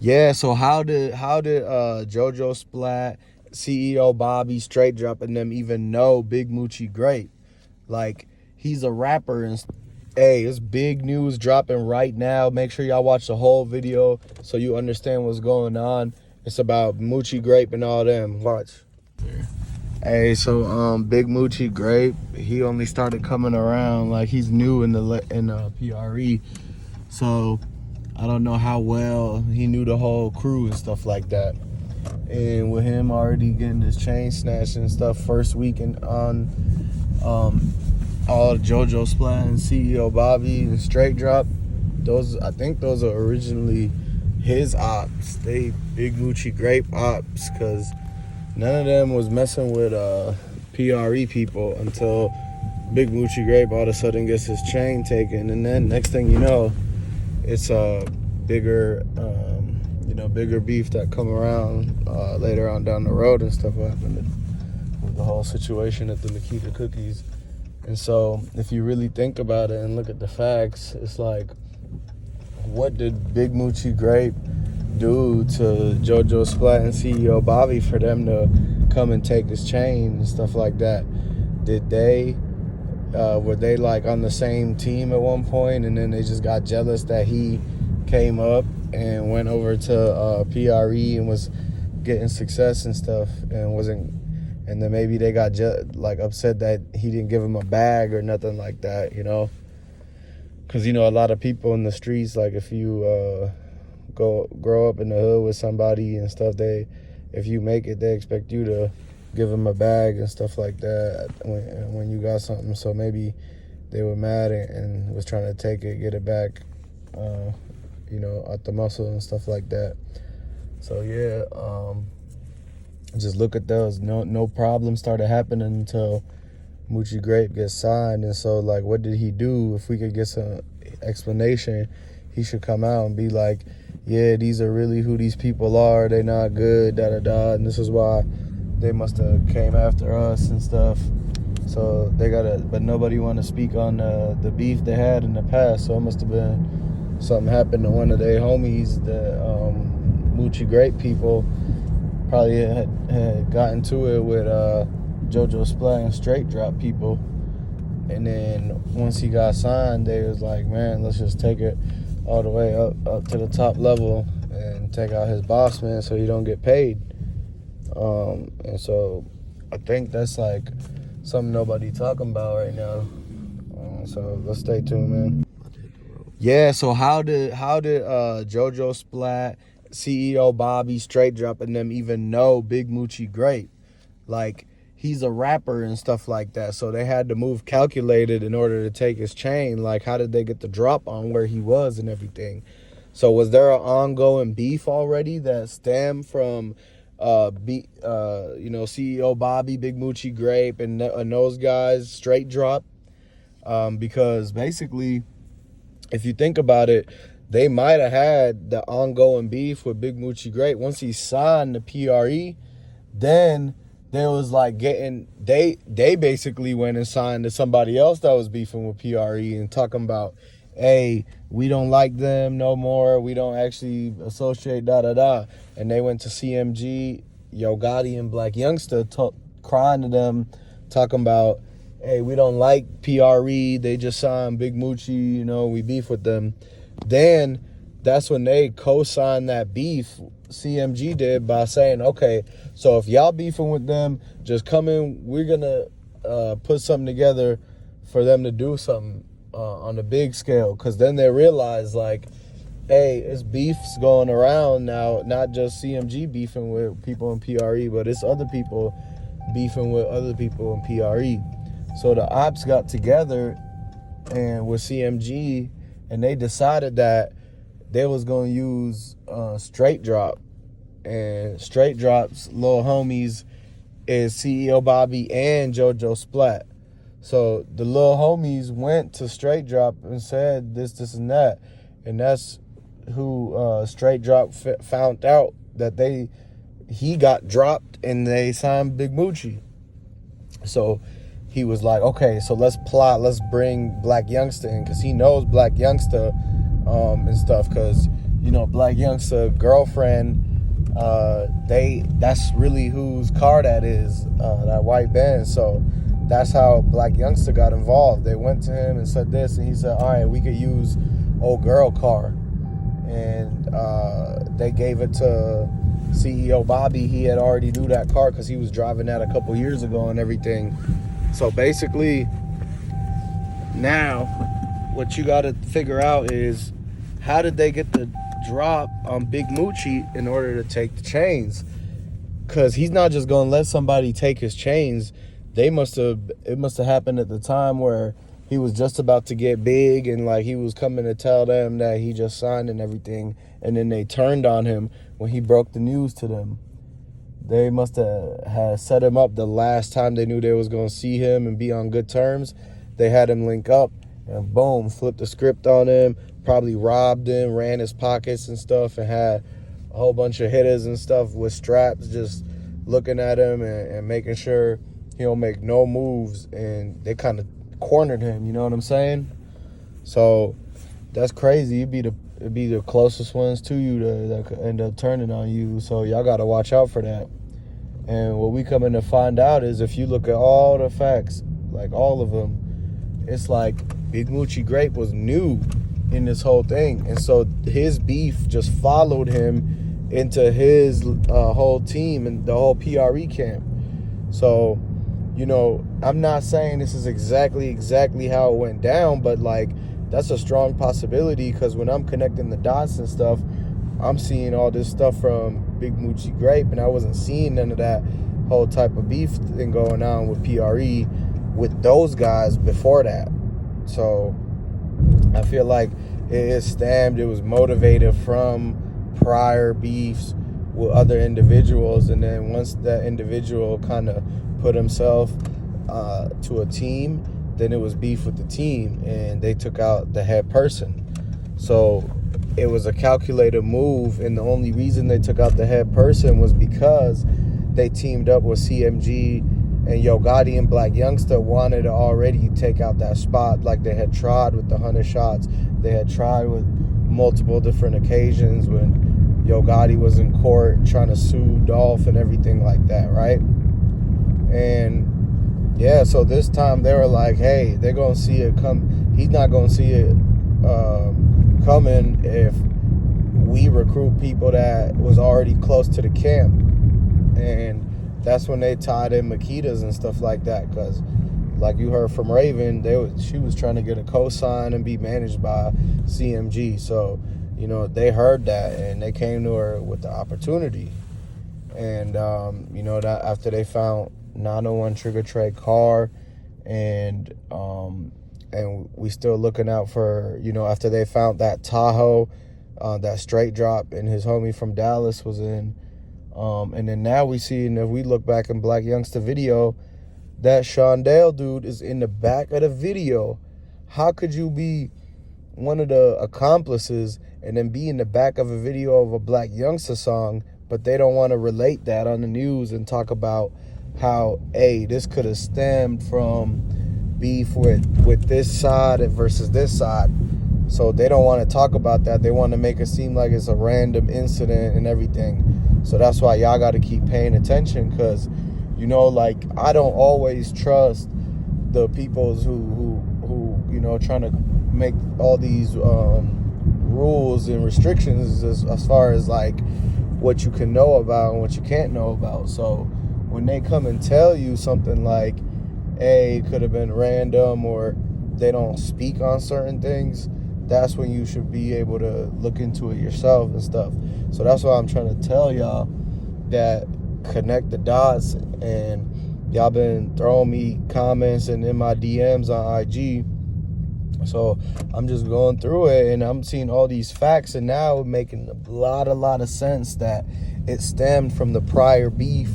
Yeah, so how did Jojo, Splatt, CEO Bobby, Straight Drop, and them even know Big Moochie Grape? Like, he's a rapper, and hey, it's big news dropping right now. Make sure y'all watch the whole video so you understand what's going on. It's about Moochie Grape and all them. Watch. Hey, so Big Moochie Grape, he only started coming around, like he's new in PRE. So I don't know how well he knew the whole crew and stuff like that. And with him already getting his chain snatched and stuff first weekend on all Jojo, Splatt, and CEO Bobby and Straight Drop, I think those are originally his ops. They Big Moochie Grape ops, because none of them was messing with PRE people until Big Moochie Grape all of a sudden gets his chain taken, and then next thing you know, it's a bigger beef that come around later on down the road and stuff. What happened with the whole situation at the Nikita Cookies. And so if you really think about it and look at the facts, it's like, what did Big Moochie Grape do to Jojo, Splatt, and CEO Bobby for them to come and take his chain and stuff like that? Did they were they like on the same team at one point, and then they just got jealous that he came up and went over to PRE and was getting success and stuff, and then maybe they got upset that he didn't give him a bag or nothing like that, because a lot of people in the streets, like if you grow up in the hood with somebody and stuff, if you make it, they expect you to give them a bag and stuff like that when you got something. So maybe they were mad and was trying to take it, get it back, out the muscle and stuff like that. So yeah, just look at those. No problem started happening until Moochie Grape gets signed. And so, like, what did he do? If we could get some explanation, he should come out and be like, yeah, these are really who these people are. They not good, da-da-da. And this is why they must have came after us and stuff. So but nobody want to speak on the beef they had in the past. So it must have been something happened to one of their homies, the Moochie Grape people. Probably had gotten to it with Jojo, Splatt, and Straight Drop people. And then once he got signed, they was like, man, let's just take it all the way up to the top level and take out his boss man so he don't get paid. And so I think that's like something nobody talking about right now. So let's stay tuned, man. Yeah, so how did Jojo, Splatt, CEO Bobby, Straight Drop, and them even know Big Moochie Grape? Like, he's a rapper and stuff like that, so they had to move calculated in order to take his chain. Like, how did they get the drop on where he was and everything? So was there an ongoing beef already that stemmed from CEO Bobby, Big Moochie Grape, and those guys, Straight Drop? Because basically, if you think about it, they might have had the ongoing beef with Big Moochie Grape. Once he signed the PRE, then there was like they basically went and signed to somebody else that was beefing with PRE and talking about, hey, we don't like them no more. We don't actually associate da-da-da. And they went to CMG, Yo Gotti, and Black Youngster crying to them, talking about, hey, we don't like PRE. They just signed Big Moochie, we beef with them. Then that's when they co-signed that beef, CMG did, by saying, okay, so if y'all beefing with them, just come in. We're going to put something together for them to do something on a big scale. Because then they realized, like, hey, it's beefs going around now, not just CMG beefing with people in PRE, but it's other people beefing with other people in PRE. So the ops got together and with CMG, and they decided that they was going to use Straight Drop. And Straight Drop's little homies is CEO Bobby and Jojo, Splatt. So the little homies went to Straight Drop and said this, and that. And that's who Straight Drop found out that he got dropped and they signed Big Moochie. So he was like, okay, so let's bring Black Youngster in, because he knows Black Youngster and stuff, because Black Youngster girlfriend, that's really whose car that is, that white Benz. So that's how Black Youngster got involved. They went to him and said this, and he said, all right, we could use old girl car. And they gave it to CEO Bobby. He had already knew that car because he was driving that a couple years ago and everything. So basically, now what you got to figure out is, how did they get the drop on Big Moochie in order to take the chains? Because he's not just going to let somebody take his chains. It must have happened at the time where he was just about to get big, and like he was coming to tell them that he just signed and everything, and then they turned on him when he broke the news to them. They must have set him up the last time they knew they was going to see him and be on good terms. They had him link up, and boom, flipped the script on him, probably robbed him, ran his pockets and stuff, and had a whole bunch of hitters and stuff with straps just looking at him and making sure he don't make no moves. And they kind of cornered him, you know what I'm saying? So that's crazy. It'd be the closest ones to you that could end up turning on you. So y'all got to watch out for that. And what we coming to find out is, if you look at all the facts, like all of them, it's like Big Moochie Grape was new in this whole thing. And so his beef just followed him into his whole team and the whole PRE camp. So, I'm not saying this is exactly how it went down, but like, that's a strong possibility, because when I'm connecting the dots and stuff, I'm seeing all this stuff from Big Moochie Grape, and I wasn't seeing none of that whole type of beef thing going on with PRE with those guys before that. So I feel like it is stemmed, it was motivated from prior beefs with other individuals, and then once that individual kind of put himself to a team, then it was beef with the team, and they took out the head person. So it was a calculated move, and the only reason they took out the head person was because they teamed up with CMG, and Yo Gotti and Black Youngster wanted to already take out that spot, like they had tried with the 100 shots. They had tried with multiple different occasions when Yo Gotti was in court trying to sue Dolph and everything like that, right? And yeah, so this time they were like, hey, they're going to see it come. He's not going to see it coming if we recruit people that was already close to the camp. And that's when they tied in Makitas and stuff like that, because like you heard from Raven, she was trying to get a cosign and be managed by CMG. So, they heard that, and they came to her with the opportunity. And, that after they found 901 Trigger Trey car, and we still looking out for, after they found that Tahoe, that straight drop, and his homie from Dallas was in. And then now we see, and if we look back in Black Youngster video, that Shondale dude is in the back of the video. How could you be one of the accomplices and then be in the back of a video of a Black Youngster song, but they don't want to relate that on the news and talk about how, hey, this could have stemmed from beef with this side versus this side. So they don't want to talk about that. They want to make it seem like it's a random incident and everything. So that's why y'all got to keep paying attention, because, I don't always trust the peoples who trying to make all these rules and restrictions as far as like what you can know about and what you can't know about. So when they come and tell you something like, hey, it could have been random, or they don't speak on certain things, that's when you should be able to look into it yourself and stuff. So that's why I'm trying to tell y'all that connect the dots. And y'all been throwing me comments and in my DMs on IG. So I'm just going through it, and I'm seeing all these facts, and now it's making a lot of sense that it stemmed from the prior beef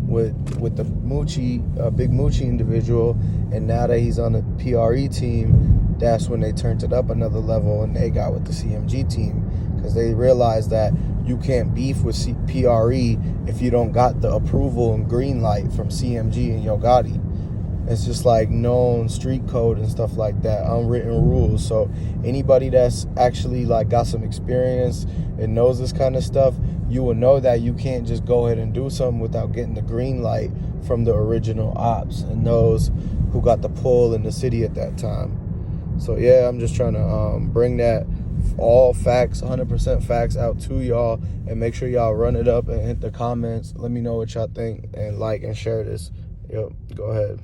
with the Moochie, Big Moochie individual. And now that he's on the PRE team, that's when they turned it up another level, and they got with the CMG team, because they realized that you can't beef with PRE if you don't got the approval and green light from CMG and Yo Gotti. It's just like known street code and stuff like that, unwritten rules. So anybody that's actually like got some experience and knows this kind of stuff, you will know that you can't just go ahead and do something without getting the green light from the original ops and those who got the pull in the city at that time. So yeah, I'm just trying to bring that all facts, 100% facts out to y'all, and make sure y'all run it up and hit the comments. Let me know what y'all think, and like and share this. Yep, go ahead.